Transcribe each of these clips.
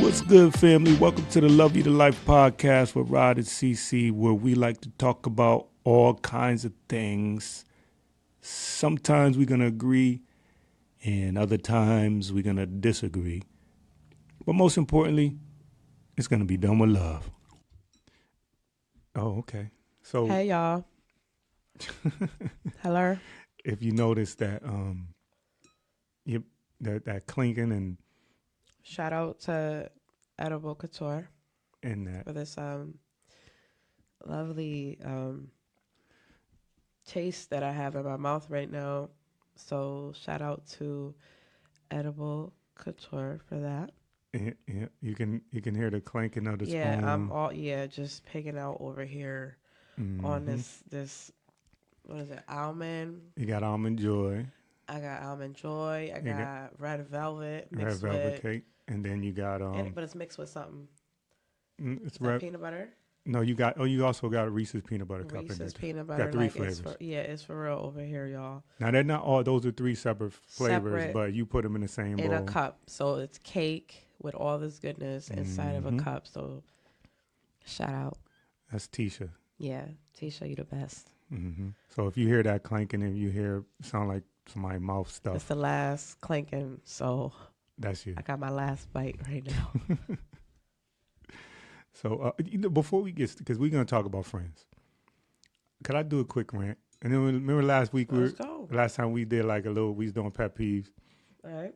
What's good, family? Welcome to the Love You to Life podcast with Rod and CC, where we like to talk about all kinds of things. Sometimes we're going to agree, and other times we're going to disagree. But most importantly, it's going to be done with love. Oh, okay. So, Hey y'all. Hello. if you notice that that clinking and Shout out to Edible Couture that for this lovely taste that I have in my mouth right now. So shout out to Edible Couture for that. yeah, you can hear the clanking of the Yeah, spoon. just picking out over here on Mhm. this what is it, almond? You got almond joy, I got almond joy, I you got got red velvet red mixed velvet with cake, and then you got but it's mixed with something. it's Is that red. peanut butter? No, you also got a Reese's peanut butter cup in there Reese's too. peanut Got butter, three like it's flavors. for it's for real over here, y'all. Now they're not all; those are three separate flavors, Separate but you put them in the same in a bowl. cup, so it's cake with all this goodness inside of a Hmm. cup. So shout out, That's Tisha. yeah, Tisha, you the best. So if you hear that clanking and you hear sound like somebody's mouth It's stuff, the last clinking, so that's you. I got my last bite right now. So before we get, because we're gonna talk about friends, could I do a quick rant? And then remember last week Let's go. last time we did like we was doing pet peeves, All right.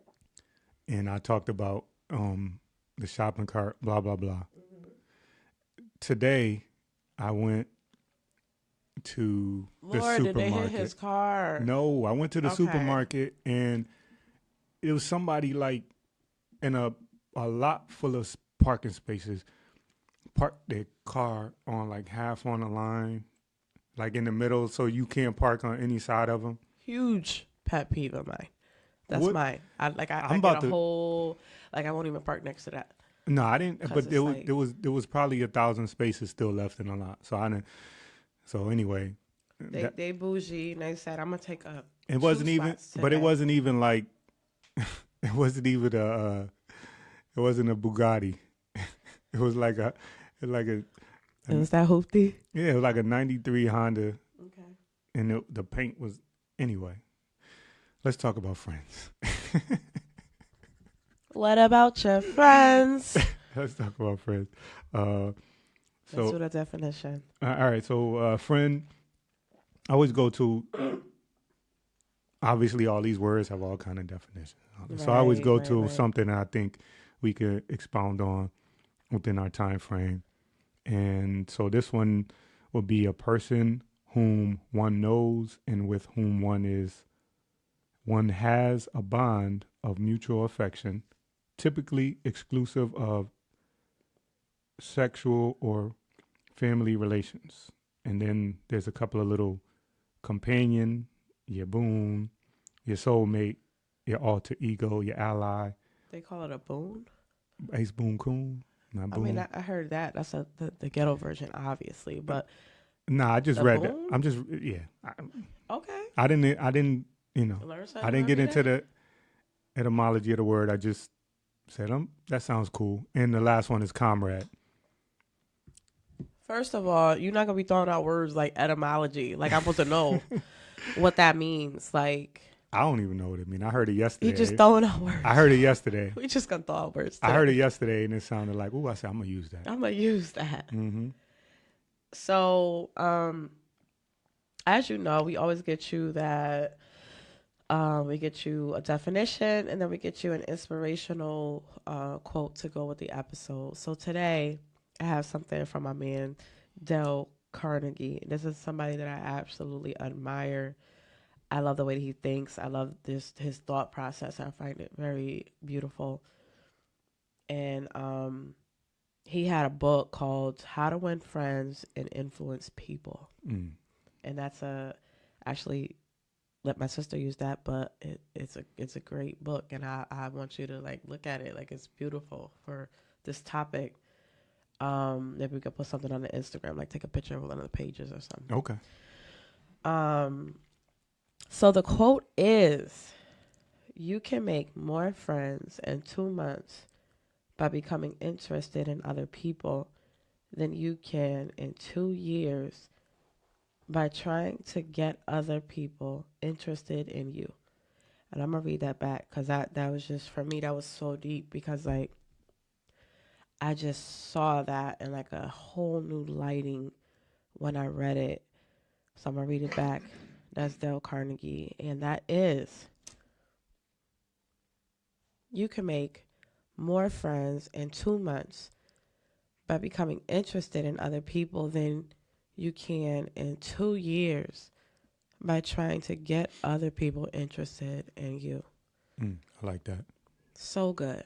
and I talked about the shopping cart, blah blah blah. Today, I went to the Lord, did they hit supermarket. his car? No, I went to the Okay. supermarket, and it was somebody like in a lot full of parking spaces, parked their car on like half on the line, like in the middle, so you can't park on any side of them. Huge pet peeve of mine. That's What? mine. I I'm get about a to. whole I won't even park next to that. No, I didn't. 'Cause But it's like- there was probably 1,000 spaces still left in the lot. So I didn't. So anyway, They bougie and they said I'm gonna take a. it wasn't even. But it today. wasn't even like. It wasn't even a. It wasn't a Bugatti. It was like a. It was that hoopty. Yeah, it was like a '93 Honda, Okay. and the paint was anyway. Let's talk about friends. What about your friends? Let's talk about friends. Let's do So the definition. all right, so friend, I always go to. Obviously, all these words have all kind of definitions. So I always go to Right. something that I think we could expound on within our time frame. And so this one will be a person whom one knows and with whom one has a bond of mutual affection, typically exclusive of sexual or family relations. And then there's a couple of little companion, your boon, your soulmate, your alter ego, your ally, They call it a boon. ace boon coon. Not boon. I mean, I heard that. That's the ghetto version, obviously. But Nah, I just the read that. boon? I'm just yeah. okay, I didn't you know. learn something I didn't get every into day. the etymology of the word. I just said that sounds cool. And the last one is comrade. First of all, you're not gonna be throwing out words like etymology. Like I'm supposed to know what that means. Like I don't even know what it means. I heard it yesterday. you just throwing out words. I heard it yesterday. We just gonna throw out words. I heard it today. yesterday, and it sounded like, "Ooh!" I said, "I'm gonna use that." I'm gonna use that. Mm-hmm. So, as you know, we always get you that. We get you a definition, and then we get you an inspirational quote to go with the episode. So today, I have something from my man Dale Carnegie. This is somebody that I absolutely admire. I love the way that he thinks. I love his thought process. I find it very beautiful. And he had a book called How to Win Friends and Influence People. Mm. And that's actually let my sister use that, but it's a great book, and I want you to like look at it. Like it's beautiful for this topic. Maybe we could put something on the Instagram, like take a picture of one of the pages or something. Okay. So the quote is, "You can make more friends in 2 months by becoming interested in other people than you can in 2 years by trying to get other people interested in you. And I'm going to read that back because that was just, for me, that was so deep because, like, I just saw that in, like, a whole new lighting when I read it. So I'm going to read it back. That's Dale Carnegie. And that is, you can make more friends in 2 months by becoming interested in other people than you can in 2 years by trying to get other people interested in you. I like that. So good.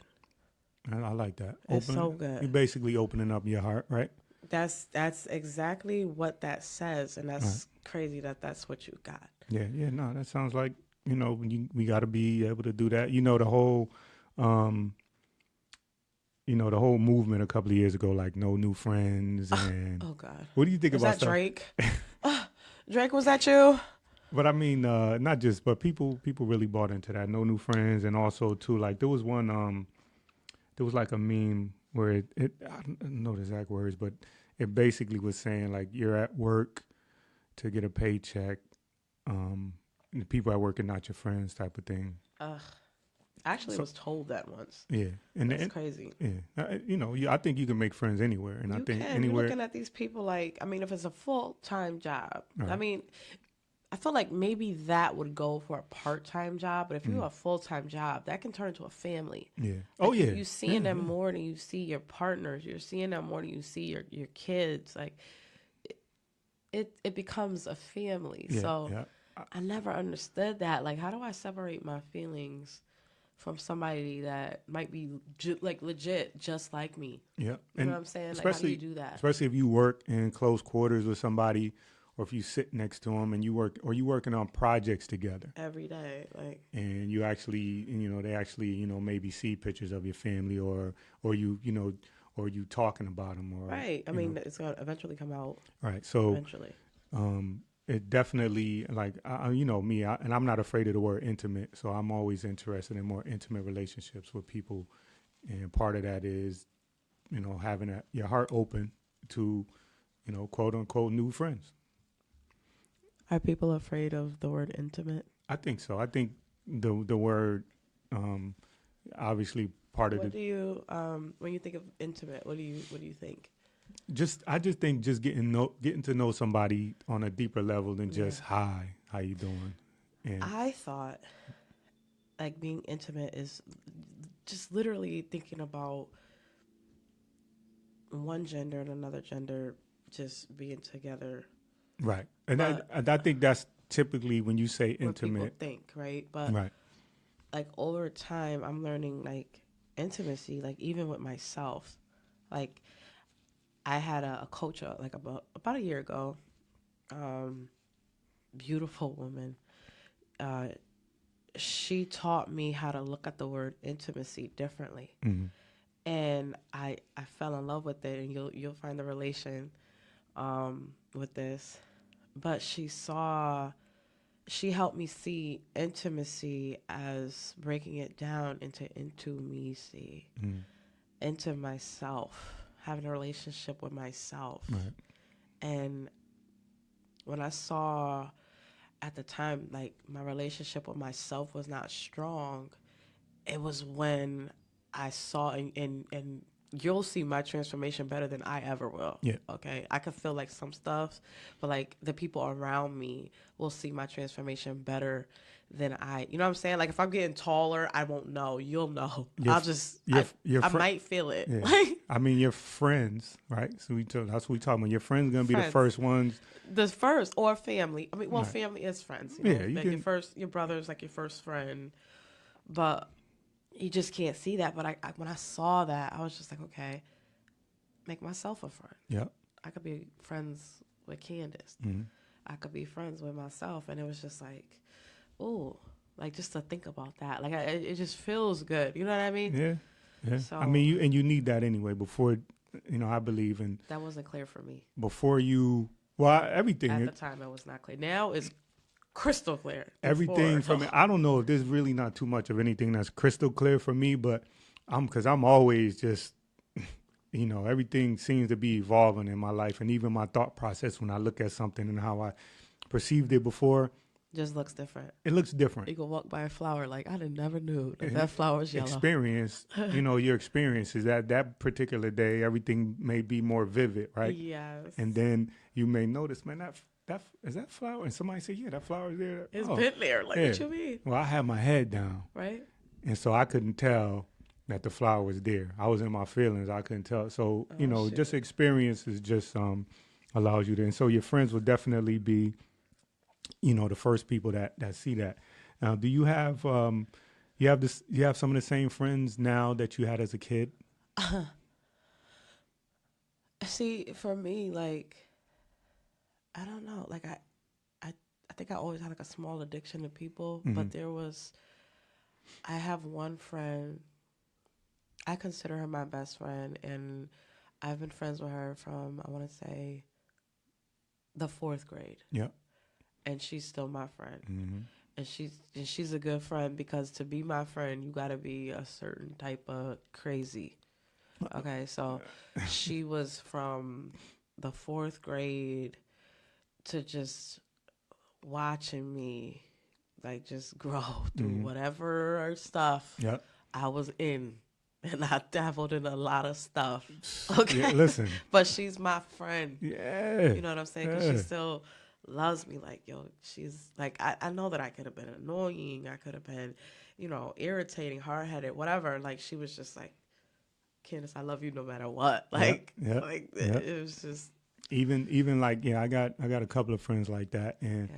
I like that. It's so good. You're basically opening up your heart, right? That's exactly what that says, and that's crazy that that's what you got. Yeah. No, that sounds like, we got to be able to do that. The whole, the whole movement a couple of years ago, like no new friends, and oh God, what do you think was about that stuff? Drake? Drake, was that you? But I mean, not just, but people really bought into that. No new friends, and also too, like there was one, there was like a meme where it I don't know the exact words, but it basically was saying like you're at work to get a paycheck, and the people at work are not your friends, type of thing. I actually was told that once. Yeah, and that's crazy. Yeah, I think you can make friends anywhere, and I think anywhere. You're looking at these people like, I mean, if it's a full-time job, Right. I mean, I feel like maybe that would go for a part-time job, but if you have a full-time job, that can turn into a family. Yeah. Like, you're seeing them more than you see your partners. You're seeing them more than you see your kids. Like, it becomes a family. Yeah, so yeah. I never understood that. Like, how do I separate my feelings from somebody that might be like legit just like me? Yeah. You know what I'm saying? Like, how do you do that? Especially if you work in close quarters with somebody, or if you sit next to them and you working on projects together every day, like, and you actually, they actually, maybe see pictures of your family, or you talking about them, or right. I mean, it's gonna eventually come out. Right. So eventually, it definitely, like, me, and I'm not afraid of the word intimate. So I'm always interested in more intimate relationships with people, and part of that is, having your heart open to, quote unquote, new friends. Are people afraid of the word intimate? I think so. I think the word, obviously part of What do you when you think of intimate? What do you think? I just think just getting to know somebody on a deeper level than just hi, how you doing? And I thought like being intimate is just literally thinking about one gender and another gender just being together. Right. And I think that's typically when you say intimate. What people think, right? But right. Like over time, I'm learning like intimacy, like even with myself. Like I had a coach like about a year ago, beautiful woman. She taught me how to look at the word intimacy differently. Mm-hmm. And I fell in love with it, and you'll find the relation with this. But she helped me see intimacy as breaking it down into intimacy, into myself, having a relationship with myself. Right. And when I saw at the time, like my relationship with myself was not strong, it was when I saw, and you'll see my transformation better than I ever will. Yeah. Okay. I could feel like some stuff, but like the people around me will see my transformation better than you know what I'm saying? Like if I'm getting taller, I won't know. You'll know. I might feel it. Yeah. I mean, your friends, right? So that's what we talking about. Your friends going to be the first ones. The first, or family. I mean, well, family is friends. You know? Yeah. Like your brother's like your first friend, but you just can't see that. But when I saw that, I was just like, okay, make myself a friend. Yeah. I could be friends with Candace. Mm-hmm. I could be friends with myself. And it was just like, ooh, like just to think about that. Like it just feels good. You know what I mean? Yeah. Yeah. So, I mean, you need that anyway before, I believe in. That wasn't clear for me. Before everything. At the time, it was not clear. Now it's crystal clear. Everything from it. I don't know if there's really not too much of anything that's crystal clear for me, but Because I'm always just, everything seems to be evolving in my life, and even my thought process when I look at something and how I perceived it before, Just looks different. it looks different. You can walk by a flower like I didn't never knew that flower's yellow. Experience, your experiences that particular day, everything may be more vivid, right? Yes. And then you may notice, man, that is that flower, and somebody say, yeah, that flower is there. It's been there. Like, what you mean? Well, I had my head down, Right? and so I couldn't tell that the flower was there. I was in my feelings. I couldn't tell. So just experiences just allows you to. And so your friends will definitely be, the first people that see that. Now, do you have you have some of the same friends now that you had as a kid? See, for me, like, I don't know. Like, I think I always had like a small addiction to people, but I have one friend. I consider her my best friend, and I've been friends with her from, I want to say, the 4th grade. Yeah. And she's still my friend. Mm-hmm. And she's a good friend because to be my friend, you got to be a certain type of crazy. Okay, so she was from the 4th grade to just watching me, like, just grow through whatever stuff I was in. And I dabbled in a lot of stuff. Okay. Yeah, listen. But she's my friend. Yeah. You know what I'm saying? Because she still loves me. Like, yo, she's like, I know that I could have been annoying. I could have been, irritating, hard-headed, whatever. Like, she was just like, Candace, I love you no matter what. Like, it was just. Even like, I got a couple of friends like that. And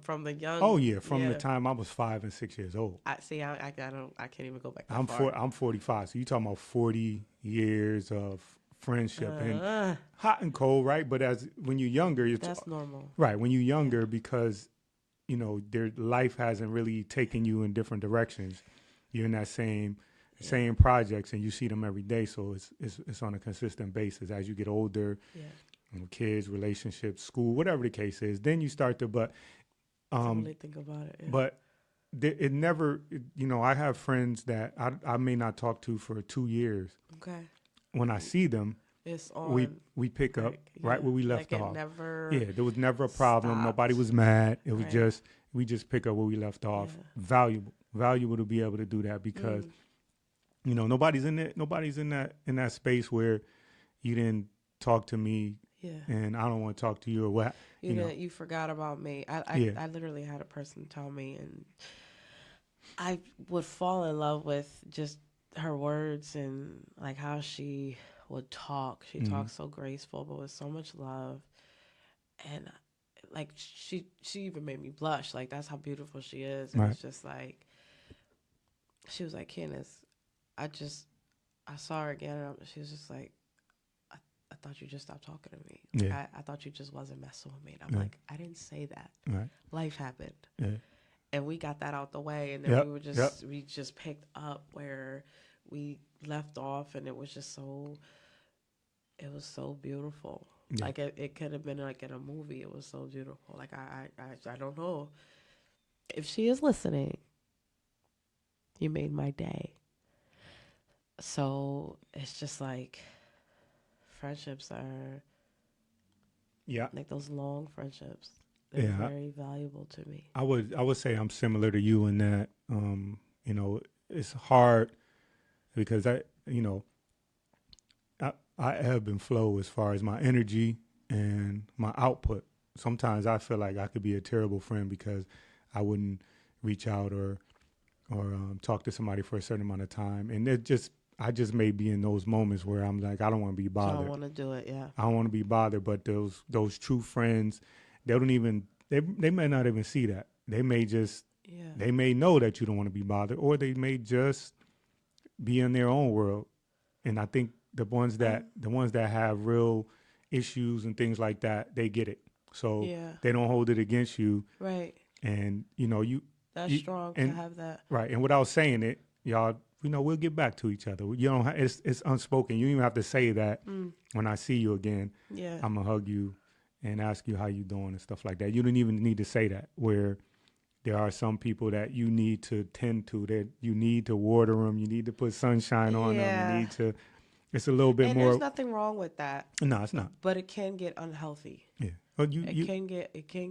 from the young. Oh yeah, from the time I was 5 and 6 years old. I can't even go back that I'm far. I'm 45, so you talking about 40 years of friendship and hot and cold, right? But when you're younger, that's normal, right? When you're younger, because their life hasn't really taken you in different directions. You're in that same projects, and you see them every day, so it's on a consistent basis. As you get older. Yeah. Kids, relationships, school, whatever the case is, then you start to, really think about it. Yeah. But it never, I have friends that I may not talk to for 2 years. Okay. When I see them, it's on. We pick up right where we left off. There was never a problem. Stopped. Nobody was mad. It was just, we just pick up where we left off. Yeah. Valuable to be able to do that because, nobody's in that space where you didn't talk to me. Yeah. And I don't want to talk to you or what. You forgot about me. I literally had a person tell me, and I would fall in love with just her words and like how she would talk. She talks so graceful, but with so much love. And like she even made me blush. Like, that's how beautiful she is. And it's just like, she was like, Candace, I saw her again, and she was just like, I thought you just stopped talking to me. Like, I thought you just wasn't messing with me. And I'm like, I didn't say that. Right. Life happened. Yeah. And we got that out the way. And then we just picked up where we left off, and it was so beautiful. Yeah. Like, it could have been like in a movie. It was so beautiful. Like, I don't know. If she is listening, you made my day. So it's just like, friendships are, like those long friendships. They're very valuable to me. I would say I'm similar to you in that, it's hard because I ebb and flow as far as my energy and my output. Sometimes I feel like I could be a terrible friend because I wouldn't reach out or talk to somebody for a certain amount of time, and I just may be in those moments where I'm like, I don't want to be bothered. I don't want to do it, yeah. I don't want to be bothered, but those true friends, they may not even see that. They may just, they may know that you don't want to be bothered, or they may just be in their own world. And I think the ones that have real issues and things like that, they get it. So they don't hold it against you. Right. And, that's strong to have that. Right. And without saying it, y'all, we'll get back to each other. You don't. It's unspoken. You don't even have to say that. When I see you again, I'm gonna hug you and ask you how you doing and stuff like that. You don't even need to say that. Where, there are some people that you need to tend to, that you need to water them, you need to put sunshine on them, you Yeah. need to. It's a little bit And there's more. nothing wrong with that, No, it's not. but it can get unhealthy. Yeah. Oh, you. It can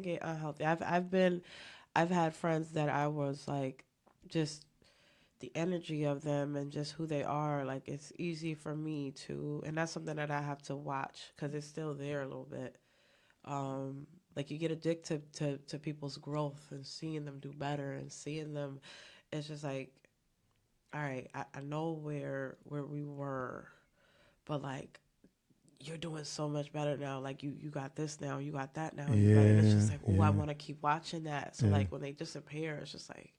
get unhealthy. I've had friends that I was like, just the energy of them and just who they are, like it's easy for me to, and that's something that I have to watch because it's still there a little bit. Like you get addicted to people's growth and seeing them do better and seeing them, it's just like, all right, I know where we were, but like you're doing so much better now. Like you got this now, you got that now, you got, and it's Yeah. just like, oh, I Yeah. want to keep watching that. So Yeah. like when they disappear, it's just like,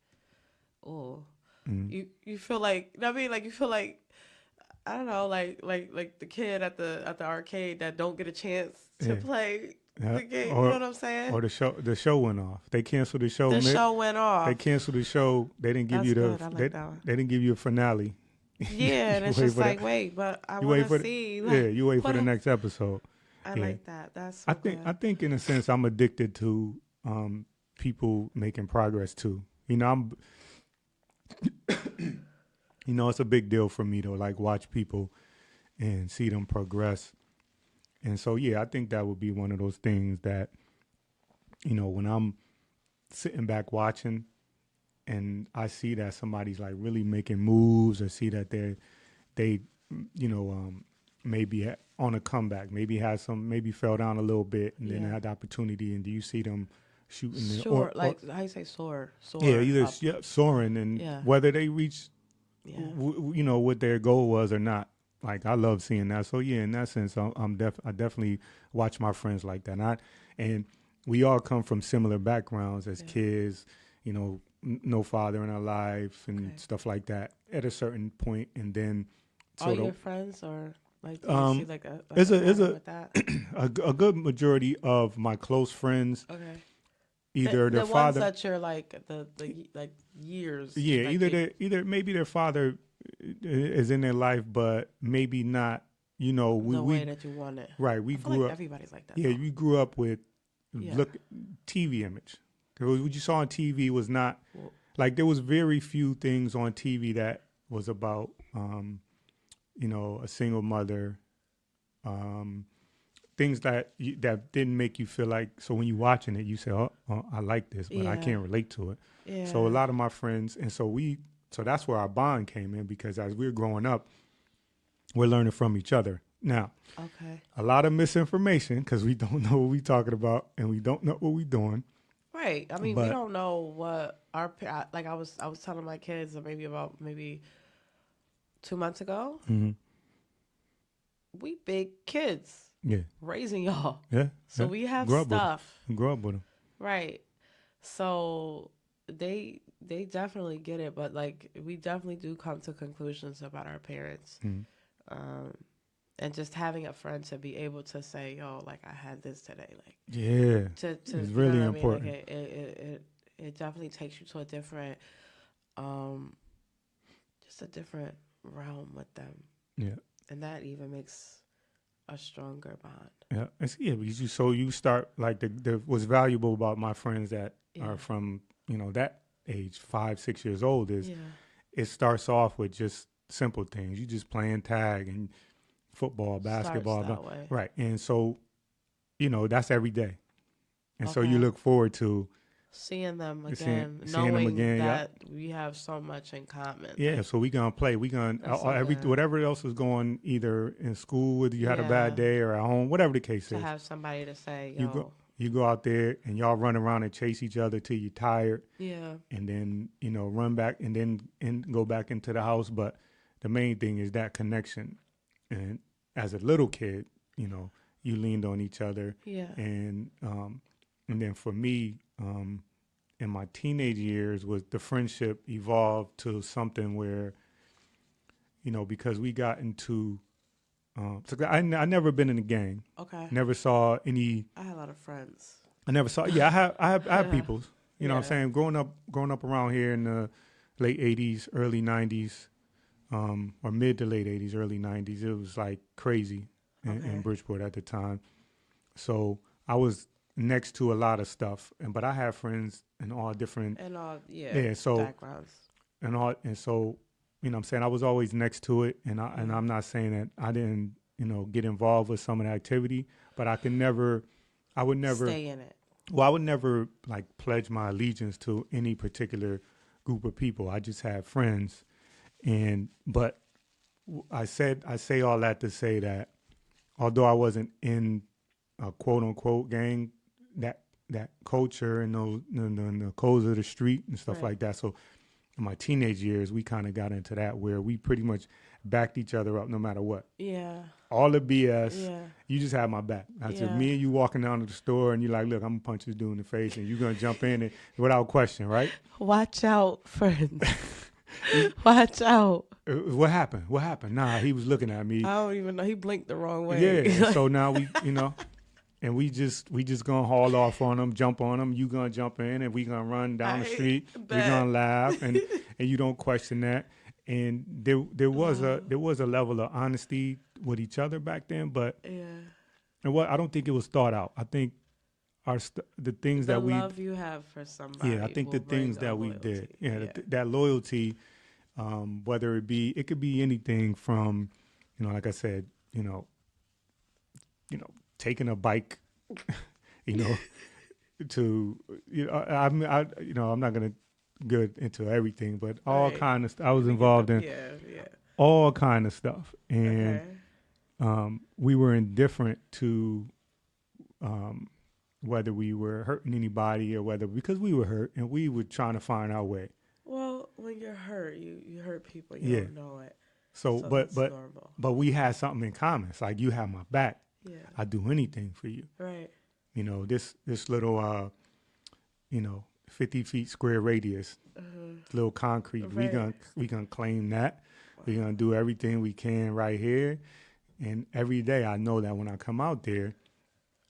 oh, Mm. you feel like, I mean, like you feel like, I don't know, like the kid at the arcade that don't get a chance to Yeah. play Yeah. the game. You know what I'm saying? Or the show went off. They canceled the show. The show went They off. canceled the show. They didn't give That's you good. I like that one. they didn't give you a finale. Yeah, and You it's wait just for the like, wait, but I you want wait to for see. yeah, you wait for what the else? next episode. I Yeah. like that. That's so good. I think in a sense I'm addicted to people making progress too. I'm it's a big deal for me to like watch people and see them progress. And so yeah, I think that would be one of those things that when I'm sitting back watching and I see that somebody's like really making moves, or see that they maybe on a comeback, maybe fell down a little bit and then Yeah. had the opportunity, and do you see them shooting Sure, like how you say soar, yeah, either up. soaring, and Yeah. whether they reach Yeah. what their goal was or not. Like I love seeing that. So yeah, in that sense, I definitely watch my friends like that. And we all come from similar backgrounds as Yeah. kids. No father in our life and Okay. stuff like that at a certain point, and then All sort your of friends, or like, do you see like it's a a pattern with that? a good majority of my close friends, Okay. either The their ones father, that you're like the like years. yeah, like either maybe their father is in their life, but maybe not. We the way that you want it. right. We I feel grew like up. everybody's like that. Yeah, though. we grew up with Yeah. look TV image. 'Cause what you saw on TV was not Well, like there was very few things on TV that was about a single mother, things that didn't make you feel like. So when you're watching it, you say, "Oh, I like this, but I Yeah. can't relate to it." yeah. So a lot of my friends, and so that's where our bond came in, because as we're growing up, we're learning from each other. Now, Okay. a lot of misinformation because we don't know what we're talking about and we don't know what we're doing. Right. I mean, we But- don't know what like I was telling my kids maybe 2 months ago. Mm-hmm. We big kids Yeah, raising y'all, yeah. so yeah. we have Grew up with 'em. stuff. Grew up with them. Right. So they definitely get it, but like we definitely do come to conclusions about our parents. Mm-hmm. And just having a friend to be able to say, "Yo, like I had this today," like Yeah, to it's you know really what I mean? important. Like it definitely takes you to a different, just a different realm with them, Yeah, and that even makes a stronger bond. yeah. Because you start like the what's valuable about my friends that Yeah. are from that age, 5, 6 years old, is Yeah. it starts off with just simple things. You just playing tag and football, basketball, Starts that way. right? And so that's every day, and so you Okay. look forward to. Seeing them Seeing again, them knowing again, yeah. that we have so much in common. Yeah, Like, so we gonna play. We gonna That's so good. whatever else is going either in school, whether you had a Yeah. bad day, or at home, whatever the case to is. have somebody to say, You "Yo, go you go out there and y'all run around and chase each other till you're tired, yeah, and then run back and then go back into the house. But the main thing is that connection. And as a little kid, you leaned on each other, yeah, and then for me, in my teenage years, was the friendship evolved to something where, because we got into, so I never been in a gang, okay." never saw any, I had a lot of friends. I never saw, yeah, I have Yeah. peoples, what I'm Yeah. saying, growing up around here in the late 80s, early 90s, or mid to late 80s, early 90s, it was like crazy in Okay. Bridgeport at the time. So I was next to a lot of stuff, but I have friends in all different And all, yeah. So backgrounds. and so you know what I'm saying I was always next to it, and I'm not saying that I didn't get involved with some of the activity, but I would never Stay in it. well, I would never like pledge my allegiance to any particular group of people. I just have friends, but I say all that to say that although I wasn't in a quote unquote gang, that culture and those the codes of the street and stuff Right. like that. So in my teenage years, we kind of got into that where we pretty much backed each other up no matter what. Yeah. All the BS, Yeah. you just have my back. I said, Yeah. me and you walking down to the store, and you're like, "Look, I'm gonna punch this dude in the face, and you're gonna jump in it without question, right?" Watch out, friends. Watch out. What happened? What happened? Nah, he was looking at me. I don't even know. He blinked the wrong way. Yeah. So now and we just gonna haul off on them, jump on them. You gonna jump in, and we gonna run down the street. We bet. gonna laugh, and you don't question that. And there was a level of honesty with each other back then, but Yeah. and what I don't think it was thought out. I think the things The that we love you have for somebody. I think the will bring things a that we loyalty. did, that loyalty, whether it could be anything from, like I said, taking a bike, to I'm not gonna get into everything, but all Right. kind of I was involved in Yeah. all kind of stuff, and Okay. we were indifferent to whether we were hurting anybody or because we were hurt and we were trying to find our way. Well, when you're hurt, you hurt people. Yeah. Don't know it. So that's normal. but we had something in common. It's like you have my back. Yeah. I'd do anything for you. Right. This little 50 feet square radius, little concrete. Right. We gonna claim that. We're gonna do everything we can right here. And every day I know that when I come out there,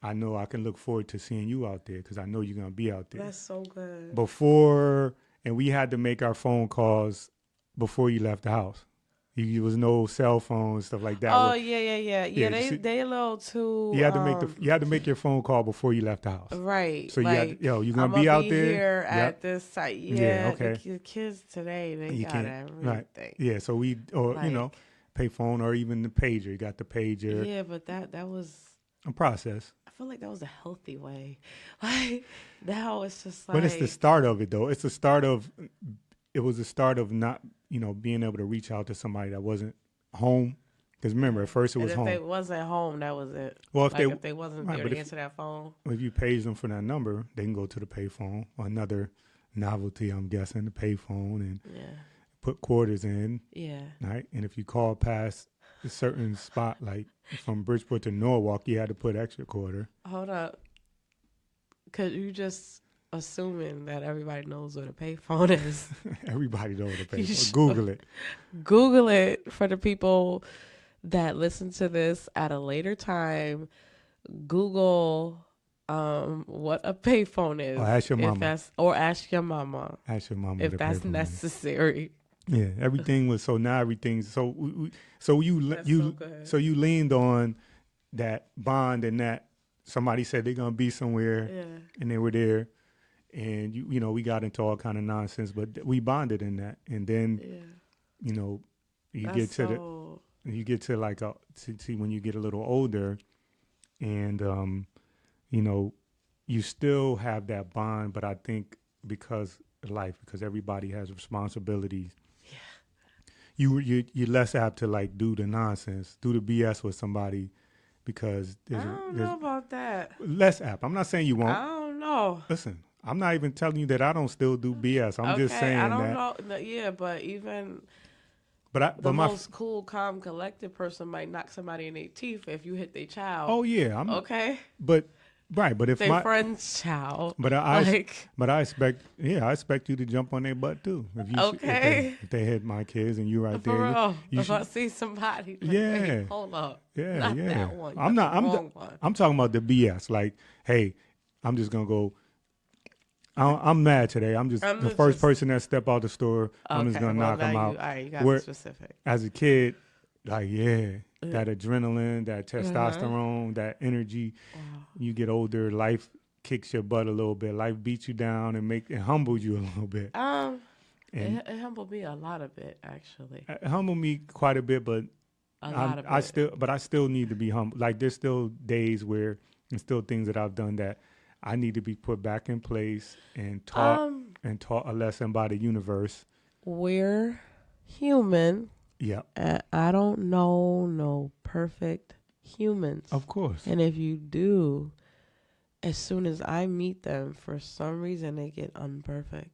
I know I can look forward to seeing you out there because I know you're gonna be out there. That's so good. And we had to make our phone calls before you left the house. There was no cell phone stuff like that. Oh yeah. Yeah, They a little too. You had to make your phone call before you left the house. Right. So like, you're gonna I'm be out there here Yep. at this site. Yeah. Yeah, okay. The kids today, they You got can't- everything. right. Yeah, so pay phone or even the pager. You got the pager. Yeah, but that was. A process. I feel like that was a healthy way. Like now it's just like. But it's the start of it though. It was the start of not, being able to reach out to somebody that wasn't home. Because remember, at first it was if home. they wasn't home, that was it. Well, if they wasn't right, there but to if- answer that phone. If you page them for that number, they can go to the payphone or another novelty, I'm guessing, the payphone and Yeah. put quarters in, Yeah. right? And if you call past a certain spot, like from Bridgeport to Norwalk, you had to put extra quarter. Hold up. Cause you just assuming that everybody knows what a payphone is. Everybody knows the You payphone. should- Google it. Google it for the people that listen to this at a later time. Google what a payphone is. Or ask your if mama. or ask your mama Ask your mama if what a that's payphone is. necessary. Yeah, everything was so now everything's so so you That's you so good. so you leaned on that bond and that somebody said they're gonna be somewhere Yeah. and they were there, and we got into all kind of nonsense, but we bonded in that, and then Yeah. you That's get to so, you get to like see when you get a little older, and you still have that bond, but I think because everybody has responsibilities. You're less apt to like do the nonsense, do the BS with somebody because I don't there's know about that. less apt. I'm not saying you won't. I don't know. Listen, I'm not even telling you that I don't still do BS. I'm just saying I don't that. know. No, yeah, but even But the most cool, calm, collected person might knock somebody in their teeth if you hit their child. oh yeah, okay. But if Their my friend's child. but I expect you to jump on their butt too. Okay. If they hit my kids and you right For there, real. you If I see somebody, like, Yeah. hey, hold up. yeah, Not yeah. that one. I'm That's not. the wrong one. I'm talking about the BS. Like, hey, I'm just gonna go. I'm mad today. I'm the first just- person that step out the store. I'm just Okay, gonna well, knock now them you- out. All right, you got Where- specific. As a kid, like that adrenaline, that testosterone, that energy. Wow. You get older, life kicks your butt a little bit. Life beats you down and humbles you a little bit. And It humbled me a lot of it, actually. it humbled me quite a bit, but A lot of I it. still need to be humble. Like there's still days where there's still things that I've done that I need to be put back in place and taught a lesson by the universe. We're human, Yeah, and I don't know no perfect humans. of course. And if you do, as soon as I meet them, for some reason they get unperfect.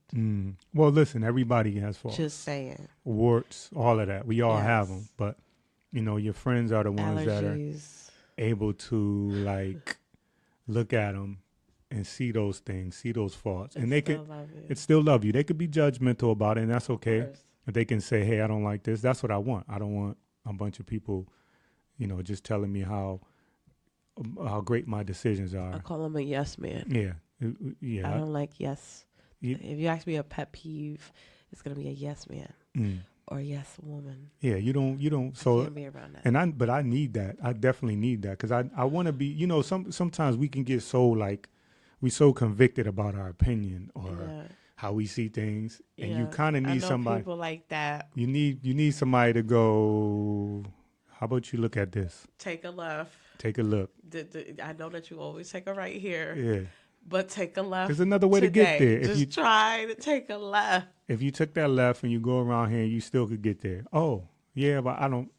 Well, listen, everybody has faults, Just saying. warts, all of that. We all have them, Yes. but your friends are the ones that are Allergies. able to like look at them and see those things, see those faults, and they Still could love you. it still love you. They could be judgmental about it, and that's Of okay. course. If they can say, "Hey, I don't like this," that's what I want. I don't want a bunch of people, just telling me how great my decisions I are. call him a yes man. Yeah, I yeah. don't like yes. You- If you ask me a pet peeve, it's gonna be a yes man Mm. or yes woman. Yeah, you don't. I So, can't be around that. but I need that. I definitely need that because I want to be. Sometimes we can get so like we so convicted about our opinion or Yeah. how we see things, and you Yeah. kind of I need know somebody. people like that. You need somebody to go. How about you look at this? Take a left. Take a look. I know that you always take a right here, Yeah, but take a left. there's another way to get today. there. If Just you try to take a left. if you took that left and you go around here, you still could get there. Oh, yeah, but I don't.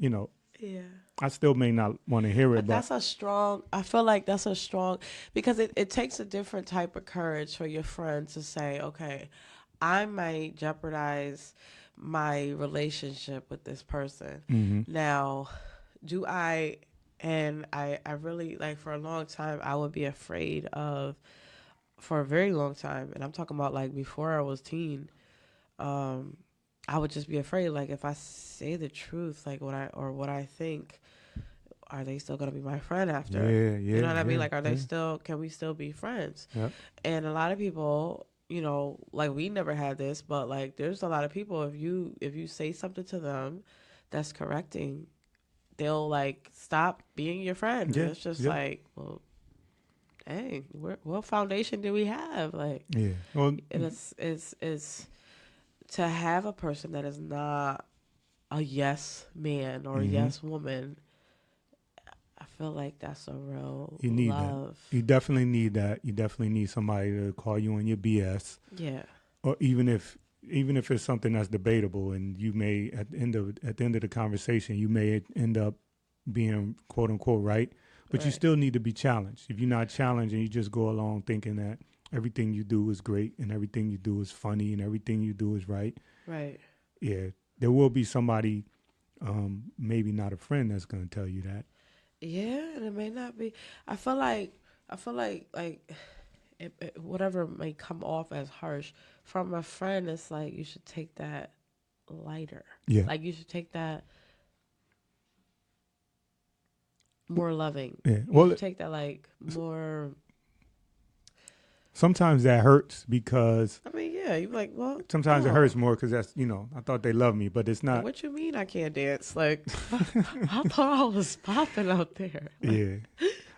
Yeah. I still may not want to hear it, But that's a strong, I feel like that's a strong, because it takes a different type of courage for your friend to say, okay, I might jeopardize my relationship with this person. Now, I really, like, for a long time, I would be afraid of, for a very long time, and I'm talking about like before I was teen, I would just be afraid, like, if I say the truth, like what I think, are they still gonna be my friend after? Yeah, You know what I mean? yeah, Like, yeah. can we still be friends? Yep. And a lot of people, like, we never had this, but like there's a lot of people, if you say something to them that's correcting, they'll like stop being your friend. Yeah, And it's just yeah. like, well, dang, what foundation do we have? Like, Yeah. Well, and it's to have a person that is not a yes man or a yes woman. I feel like that's a real you need love. that. You definitely need that. You definitely need somebody to call you on your BS, Yeah. or even if it's something that's debatable, and you may at the end of the conversation, you may end up being quote unquote right, but you Right. still need to be challenged. If you're not challenged and you just go along thinking that everything you do is great and everything you do is funny and everything you do is right, Right. yeah, there will be somebody, maybe not a friend, that's going to tell you that. Yeah, and it may not be. I feel like whatever may come off as harsh from a friend, it's like you should take that lighter. Yeah. Like you should take that more loving. Yeah. You Well, should take that like more. sometimes that hurts because I mean, yeah, you like, well, sometimes it no. hurts more because that's, I thought they loved me, but it's Like, not. what you mean I can't dance? Like, I thought I was popping out there. Yeah.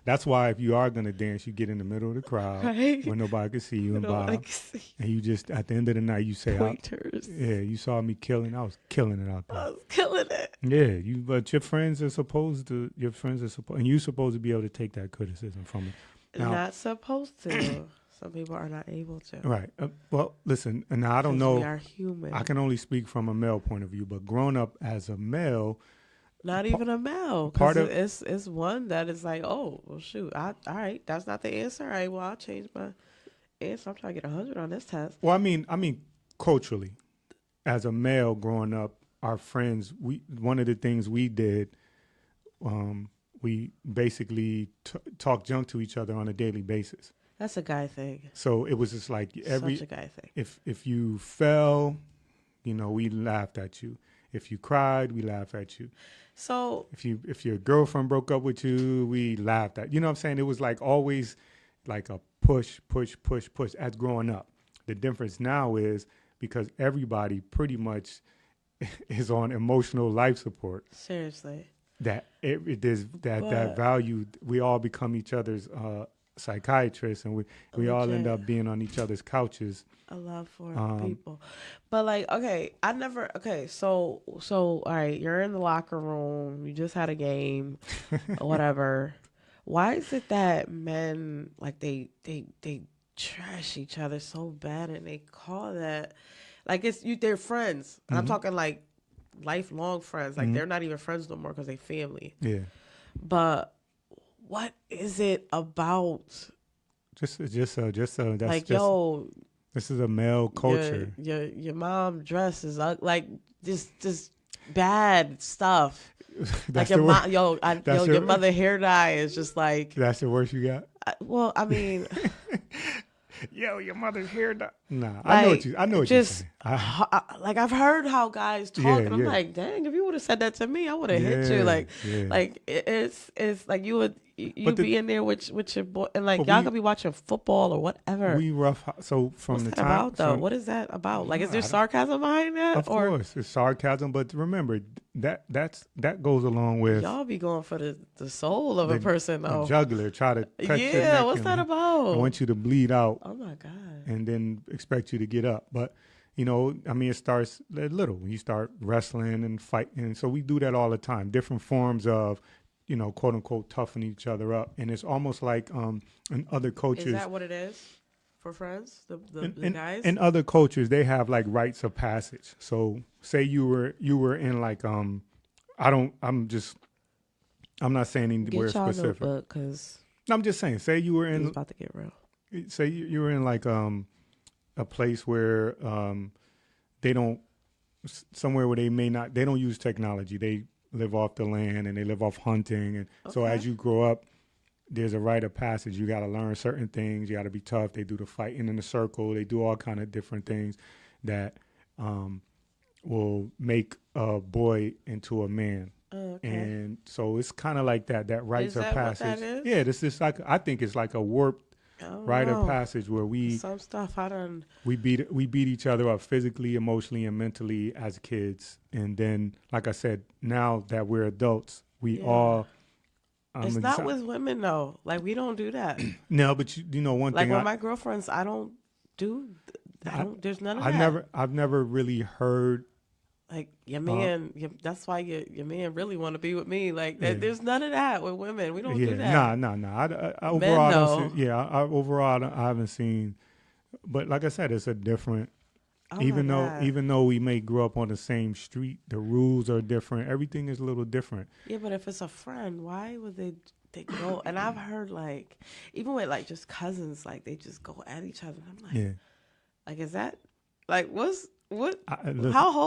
That's why if you are going to dance, you get in the middle of the crowd Right. where nobody can see you and Nobody bob. can see And you just, at the end of the night, you say, pointers. yeah, you saw me killing. I was killing it out I there. was killing it. Yeah. But your friends are supposed, and you're supposed to be able to take that criticism from it. Now- Not supposed to. Some people are not able to. Right. Well, listen, and now I don't 'Cause know. We are human. I can only speak from a male point of view, but growing up as a male, Not even a male. part Part of- it's one that is like, oh, well, shoot. All right, that's not the answer. All right, well, I'll change my answer. I'm trying to get 100 on this test. well, I mean, culturally, as a male growing up, our friends, one of the things we did, we basically talk junk to each other on a daily basis. That's a guy thing. So it was just like Such a guy thing. if you fell, we laughed at you. If you cried, we laughed at you. So If your girlfriend broke up with you, we laughed at. You know what I'm saying? It was like always like a push as growing up. The difference now is because everybody pretty much is on emotional life support. seriously, That there's that But- value. We all become each other's psychiatrists, and we all end Legit. up being on each other's couches. A love for Um, people. But like, okay, I never okay, so all right, you're in the locker room, you just had a game or whatever. Why is it that men like they trash each other so bad and they call that like it's you they're friends. And I'm mhm, talking like lifelong friends. Like mhm. they're not even friends no more because they family. Yeah, But what is it about? that's Like, just yo, this is a male culture. your mom dress is like just bad stuff. Like That's your the word. mom, That's your your mother hair dye is just like, that's the worst you got. well, I mean, Yo, your mother's hair. Nah, like I know what you're just saying. like I've heard how guys Yeah, talk, and I'm yeah, like, dang, if you would have said that to me, I would have hit you. yeah, yeah. Like it's like you But be in there with your boy, and like but y'all could be watching football or whatever. we rough. So from What's the that time, about though? What is that about? Like, is there I don't- sarcasm behind that, of or course it's sarcasm, but remember that goes along with y'all be going for the soul of a the person a though? juggler try to cut your Yeah, neck what's that and about? want you to bleed out Oh my god. and then expect you to get up. But I mean, it starts little. When you start wrestling and fighting, and so we do that all the time. Different forms of, quote unquote, toughen each other up, and it's almost like in other Is cultures, that what it is for friends? The in, guys? in other cultures, they have like rites of passage. So say you were in like I don't. I'm not saying anywhere Get y'all specific. notebook because I'm just saying. Say you were it's in. about to get real. Say you were in like a place where they don't somewhere where they don't use technology. They live off the land and they live off hunting, and so Okay. as you grow up, there's a rite of passage. You got to learn certain things. You got to be tough. They do the fighting in the circle. They do all kind of different things that will make a boy into a man. Okay. And so it's kind of like that rites Is of that what passage. that is? Yeah, this is like I think it's like a warped I don't rite of know. passage where Some stuff I done. we beat each other up physically, emotionally, and mentally as kids. And then, like I said, now that we're adults, we Yeah. all. It's not with women though. Like we don't do that. No, but you know one Like thing. with my girlfriends, I don't do. I don't. There's none of that. I've never really heard. Like your man. That's why your man really want to be with me. Like there's none of that with women. We don't do that. Nah. I overall, Men, I though. don't see, overall, I haven't seen. But like I said, it's a different. Oh even my though God. even though we may grow up on the same street, the rules are different. Everything is a little different. Yeah, but if it's a friend, why would they go? And I've heard like even with like just cousins, like they just go at each other. And I'm like, Yeah. like is that like what? Listen, How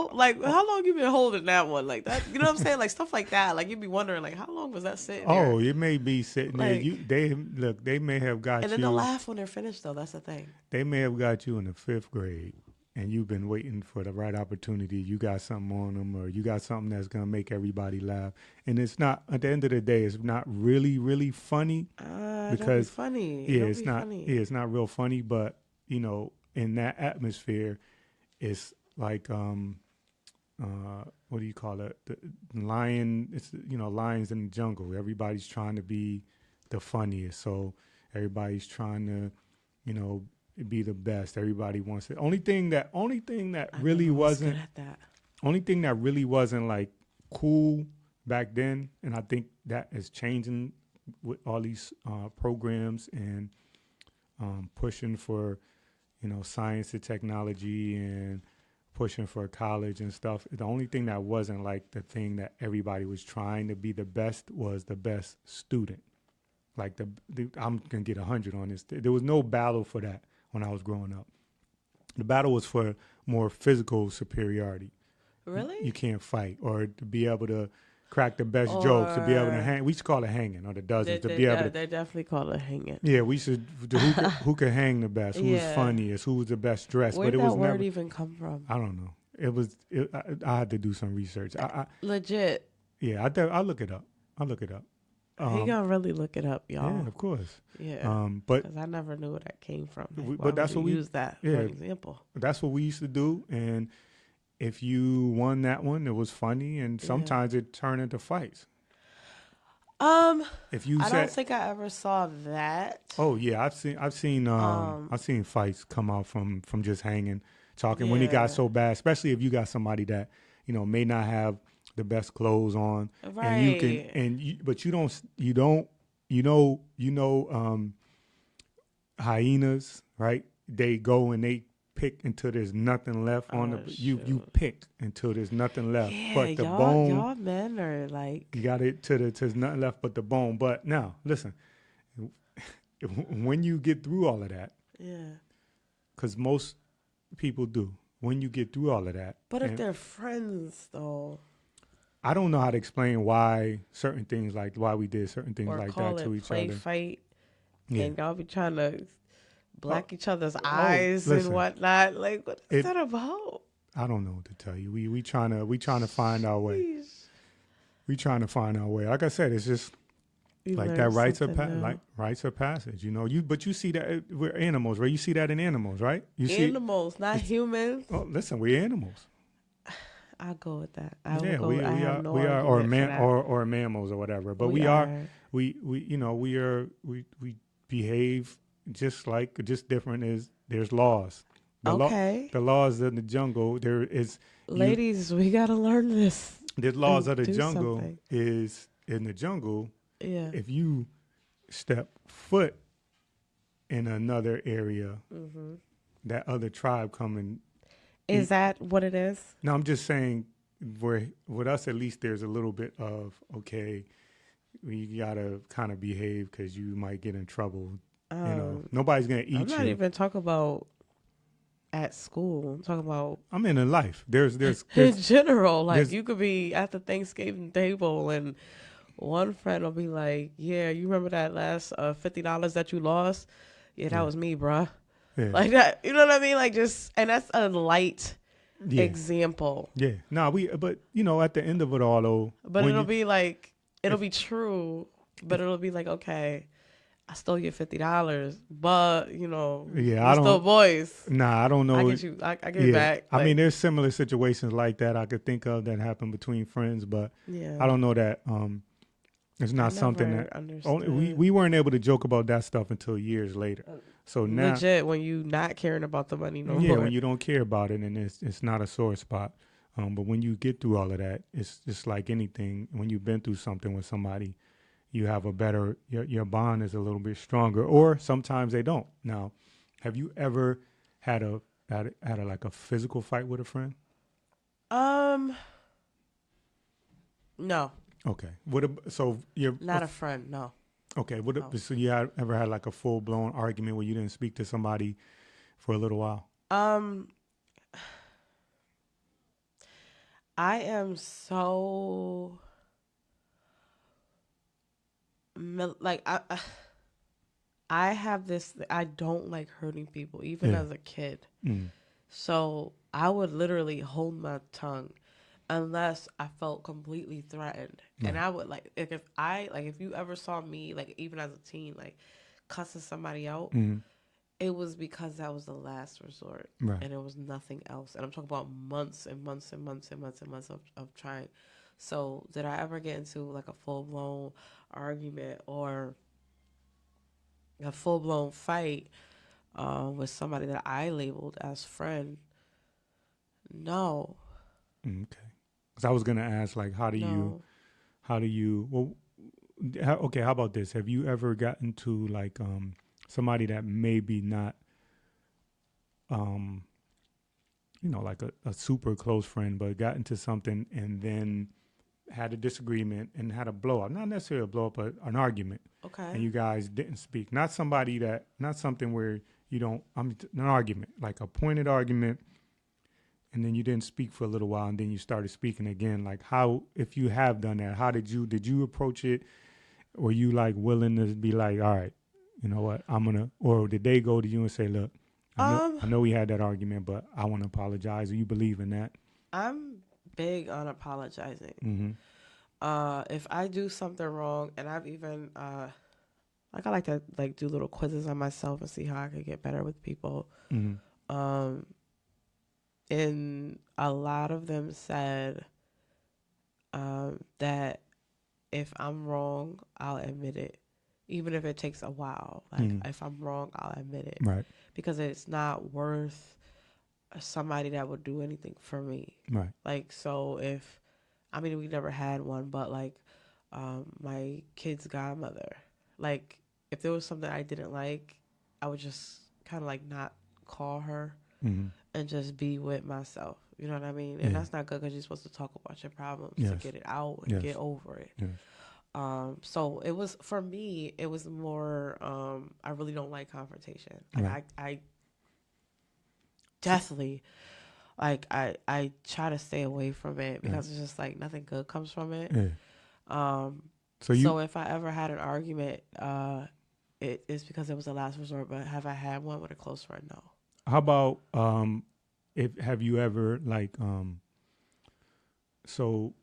long you been holding that one like that? You know what I'm saying? Like stuff like that. Like you'd be wondering like how long was that sitting there? oh, it may be sitting there. Like- They may have got And then you. they'll laugh when they're finished though. That's the thing. They may have got you in the 5th grade, and you've been waiting for the right opportunity. You got something on them, or you got something that's gonna make everybody laugh. And it's not. At the end of the day, it's not really funny. Don't Because, be funny. Yeah, Don't it's be not. funny. Yeah, it's not real funny. But in that atmosphere, it's like what do you call it? The lion. It's lions in the jungle. Everybody's trying to be the funniest, so everybody's trying to be the best. Everybody wants it. Only thing that I really never was wasn't good at that. only thing that really wasn't like cool back then, and I think that is changing with all these programs and pushing for science and technology and pushing for college and stuff. The only thing that wasn't like the thing that everybody was trying to be the best was the best student. Like I'm gonna get 100 on this. There was no battle for that when I was growing up. The battle was for more physical superiority. Really? You can't fight, or to be able to crack the best jokes, to be able to Or- hang. We used to call it hanging, or the They, dozens, to they, be able to. they definitely call it hanging. Yeah, we should. Who could hang the best? Who's Yeah. funniest? Who's the best dressed? Where But did it was that word never. even come from? I don't know. I had to do some research. Legit. I'll look it up. He gonna really look it up, y'all. Yeah, of course. Yeah. But Because I never knew where that came from. Like, We- why but that's would what you we- use that yeah. for an example. that's what we used to do. And if you won that one, it was funny. And sometimes it turned into fights. If you I don't said, think I ever saw that. "Oh yeah, I've seen fights come out from just hanging, talking when it got Yeah. so bad, especially if you got somebody that may not have the best clothes on, and you can Right. but you know hyenas, right? They go and they pick until there's nothing left on Oh the you shoot. pick until there's nothing left, Yeah, but the bone y'all men are you like, got it to the there's nothing left but the bone. But now listen, when you get through all of that, yeah. because most people do, when you get through all of that, But if and they're friends though, I don't know how to explain why certain things like why we did certain things or like that call to it each play other. fight, Yeah. and y'all be trying to Oh, black each other's oh, eyes and listen, whatnot. Like, what is it. that about? I don't know what to tell you. We trying to find our way. Sheesh. We trying to find our way. Like I said, it's just You like that learn something new. rites of passage. But you see that we're animals, right? You see that in animals, right? You see, Animals, not humans. oh, listen, we're animals. I'll go with that. I will Yeah, go. I have no we are or argument for man that. or mammals or whatever. But We we are are we behave just different. Is there's laws. okay, The laws in the jungle. You ladies. We gotta learn this the laws and of the do jungle something. is in the jungle. Yeah. If you step foot in another area, Hmm. that other tribe come and Is eat. that what it is? Now I'm just saying, where with us at least there's a little bit of okay, we gotta kind of behave because you might get in trouble. Um, Nobody's gonna I'm eat not you. even talking about at school. I'm talking about I'm in life. in general. Like There's you could be at the Thanksgiving table and one friend will be like, "Yeah, you remember that last $50 that you lost? Yeah, that yeah was me, bruh." yeah Like that. You know what I mean? Like just, and that's a light yeah example. yeah. Nah, but at the end of it all though, But when it'll you be like, it'll if be true, but if it'll be like, okay, I stole your $50, but yeah we I still don't boys. I don't I know. get you. I get it Yeah, back. I mean, Like, there's similar situations like that I could think of that happen between friends, but yeah, I don't know that it's I not something never that only understood. we weren't able to joke about that stuff until years later. So now, Legit, when you not caring about the money no yeah, when more. you don't care about it and it's not a sore spot, but when you get through all of that, it's just like anything. When you've been through something with somebody, you have a better your bond is a little bit stronger, or sometimes they don't. Now, have you ever had a like a physical fight with a friend? Um, no, Okay. So you're not a friend. No, okay. no. So you ever had like a full blown argument where you didn't speak to somebody for a little while? Um, I am so like I have this. I don't like hurting people, even Yeah. as a kid. Mm. So I would literally hold my tongue unless I felt completely threatened. And Right. I would like if you ever saw me like even as a teen like cussing somebody out, Mm. it was because that was the last resort Right. and there was nothing else. And I'm talking about months and months and months and months and months of trying. So did I ever get into like a full blown argument or a full blown fight with somebody that I labeled as friend? No, Okay. Because I was gonna ask like, no. how do you well, okay, how about this? Have you ever gotten to like somebody that maybe not um like a super close friend, but got into something and then had a disagreement and had a blow up, not necessarily a blow up, but an argument, Okay. and you guys didn't speak. Not something where you don't. An argument, like a pointed argument, and then you didn't speak for a little while, and then you started speaking again. Like how, if you have done that, how did you approach it? Were you like willing to be like, all right, you know what, or did they go to you and say, look, Um, I know we had that argument, but I want to apologize. Do you believe in that? I'm big on apologizing. Mm-hmm. If I do something wrong, and I've even like I like to like do little quizzes on myself and see how I could get better with people. Mm-hmm. Um, and a lot of them said that if I'm wrong, I'll admit it. Even if it takes a while. Like, Mm. if I'm wrong, I'll admit it. Right. Because it's not worth somebody that would do anything for me. Right. Like, so if, I mean, we never had one, but like, my kid's godmother, like, if there was something I didn't like, I would just kind of like not call her Mm-hmm. and just be with myself. You know what I mean? And Yeah. that's not good because you're supposed to talk about your problems to Yes. get it out and Yes. get over it. Yes. So it was, for me, it was more, I really don't like confrontation. Like, Right. I definitely, like, I try to stay away from it because it's just like nothing good comes from it. Yeah. Um, So you so if I ever had an argument, it is because it was a last resort. But have I had one with a close friend? No. how about if have you ever like so